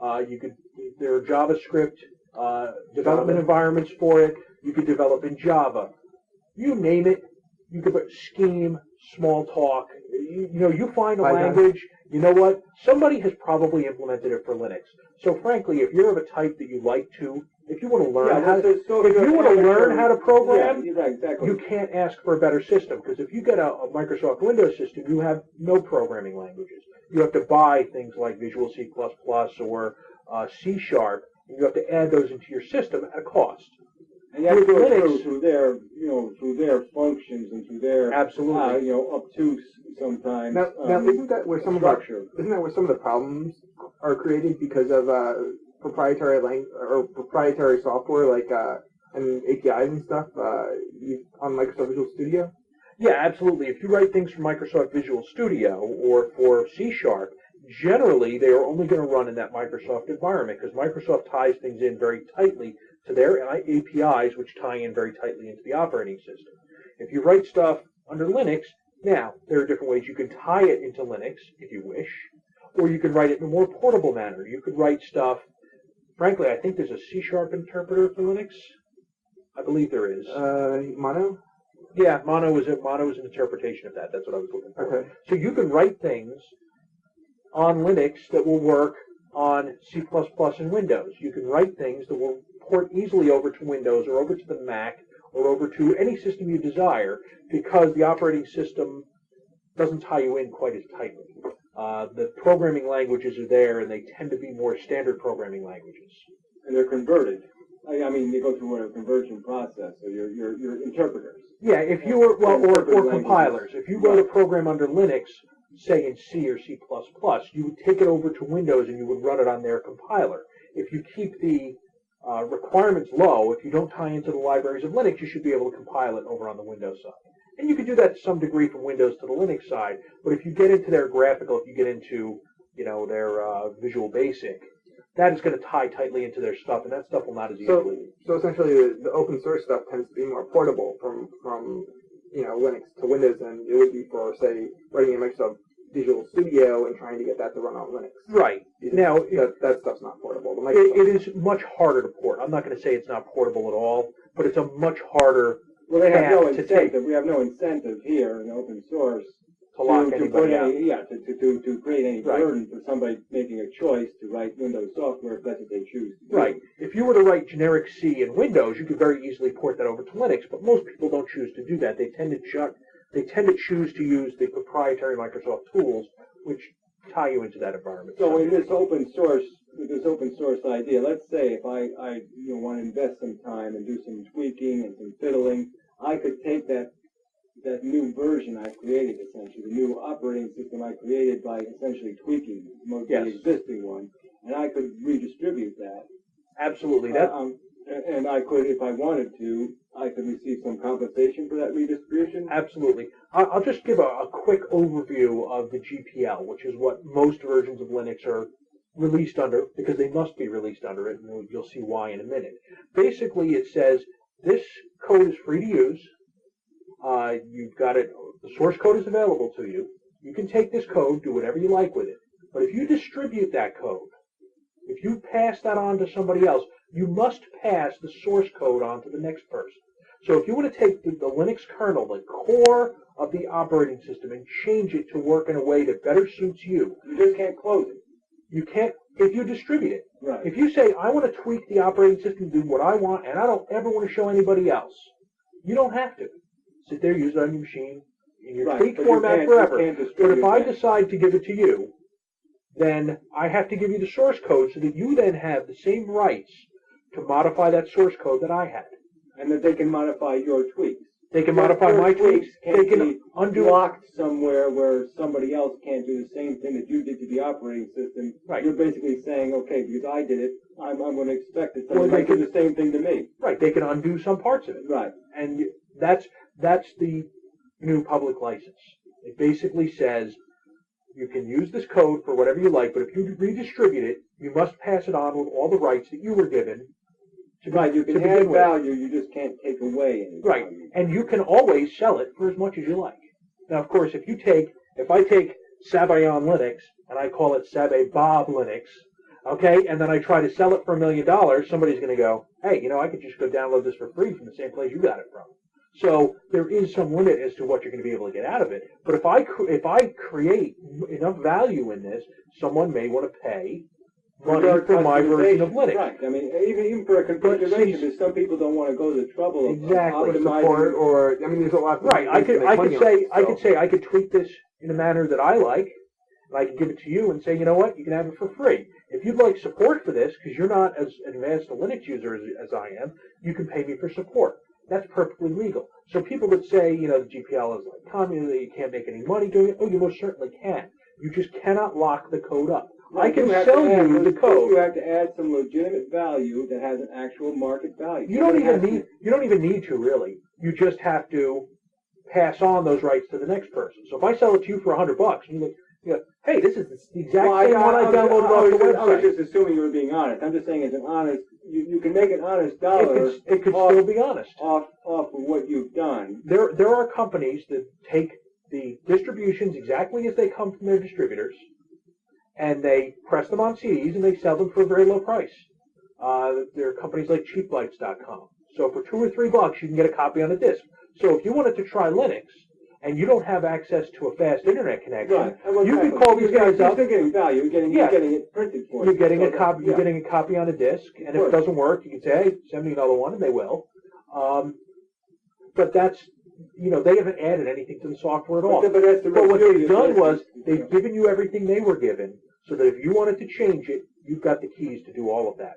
There are JavaScript development environments for it. You could develop in Java. You name it. You could put Scheme, Smalltalk. You find a language. You know what? Somebody has probably implemented it for Linux. So frankly, if you're of a type that you like to, if you want to learn how to program, you can't ask for a better system, because if you get a Microsoft Windows system, you have no programming languages. You have to buy things like Visual C++ or C#, and you have to add those into your system at a cost. And you have to go through their functions and through their absolutely, obtuse sometimes. Now isn't that where some of the problems are created because of proprietary software like and APIs and stuff on Microsoft Visual Studio? Yeah, absolutely. If you write things for Microsoft Visual Studio or for C#, generally they are only going to run in that Microsoft environment, because Microsoft ties things in very tightly to their APIs, which tie in very tightly into the operating system. If you write stuff under Linux, now there are different ways you can tie it into Linux if you wish, or you can write it in a more portable manner. You could write stuff. Frankly, I think there's a C# interpreter for Linux. I believe there is. Mono? Yeah, Mono is an interpretation of that. That's what I was looking for. Okay. So you can write things on Linux that will work on C++ and Windows. You can write things that will port easily over to Windows or over to the Mac or over to any system you desire, because the operating system doesn't tie you in quite as tightly. The programming languages are there, and they tend to be more standard programming languages. And they're converted. I mean, they go through a conversion process. So your interpreters. Yeah, if you were or compilers. If you wrote a program under Linux, say in C or C++, you would take it over to Windows and you would run it on their compiler. If you keep the requirements low, if you don't tie into the libraries of Linux, you should be able to compile it over on the Windows side. And you can do that to some degree from Windows to the Linux side, but if you get into their graphical, if you get into their Visual Basic, that is going to tie tightly into their stuff, and that stuff will not as easily. So essentially, the open source stuff tends to be more portable from Linux to Windows than it would be for, say, writing in Microsoft Visual Studio and trying to get that to run on Linux. Right. Now, that stuff's not portable. It is much harder to port. I'm not going to say it's not portable at all, but it's a much harder path to take. We have no incentive here in open source to lock anybody out. To create any burden for somebody making a choice to write Windows software if that's what they choose to do. Right. If you were to write generic C in Windows, you could very easily port that over to Linux, but most people don't choose to do that. They tend to choose to use the proprietary Microsoft tools, which tie you into that environment. So in this open source idea, let's say if I want to invest some time and do some tweaking and some fiddling, I could take that new version I created, essentially, the new operating system I created by essentially tweaking the existing one, and I could redistribute that. Absolutely. And I could, if I wanted to, I could receive some compensation for that redistribution? Absolutely. I'll just give a quick overview of the GPL, which is what most versions of Linux are released under, because they must be released under it, and you'll see why in a minute. Basically, it says this code is free to use. You've got it. The source code is available to you. You can take this code, do whatever you like with it. But if you distribute that code, if you pass that on to somebody else, you must pass the source code on to the next person. So if you want to take the Linux kernel, the core of the operating system, and change it to work in a way that better suits you, you just can't close it. You can't if you distribute it. Right. If you say, I want to tweak the operating system to do what I want, and I don't ever want to show anybody else, you don't have to. Sit there, use it on your machine, in your tweak format forever. But if I decide to give it to you, then I have to give you the source code so that you then have the same rights to modify that source code that I had. And that they can modify your tweaks. They can modify my tweaks. They can undo locked somewhere where somebody else can't do the same thing that you did to the operating system. Right. You're basically saying, okay, because I did it, I'm going to expect that somebody might do the same thing to me. Right. They can undo some parts of it. Right. And that's the new public license. It basically says you can use this code for whatever you like, but if you redistribute it, you must pass it on with all the rights that you were given. Right, you can add value, you just can't take away any value. Right, and you can always sell it for as much as you like. Now, of course, if I take Sabayon Linux and I call it Sabe Bob Linux, Okay, and then I try to sell it for $1 million, somebody's going to go, hey, I could just go download this for free from the same place you got it from. So there is some limit as to what you're going to be able to get out of it. But if I create enough value in this, someone may want to pay money for my version of Linux. Right. I mean, even for a configuration, because some people don't want to go to the trouble of Exactly. optimizing. Or there's a lot of Right. I could tweak this in a manner that I like, and I can give it to you and say, you know what, you can have it for free. If you'd like support for this, because you're not as advanced a Linux user as I am, you can pay me for support. That's perfectly legal. So people that say, the GPL is like communism, you can't make any money doing it, oh, you most certainly can. You just cannot lock the code up. I can sell you the code. You have to add some legitimate value that has an actual market value. You don't even need to really. You just have to pass on those rights to the next person. So if I sell it to you for $100, and you go, hey, this is the exact same one I downloaded off the website. I was just assuming you were being honest. I'm just saying, as an honest, you can make an honest dollar. It could still be honest off of what you've done. There are companies that take the distributions exactly as they come from their distributors, and they press them on CDs and they sell them for a very low price. There are companies like cheaplights.com. So for $2 or $3, you can get a copy on a disc. So if you wanted to try Linux and you don't have access to a fast internet connection, right. You can call these guys up. You're still getting value. You're getting it printed for you. You're getting a copy. You're getting a copy on a disc, and if it doesn't work, you can say, "Hey, send me another one," and they will. But that's they haven't added anything to the software at all. But what they've done was they've given you everything they were given, so that if you wanted to change it, you've got the keys to do all of that.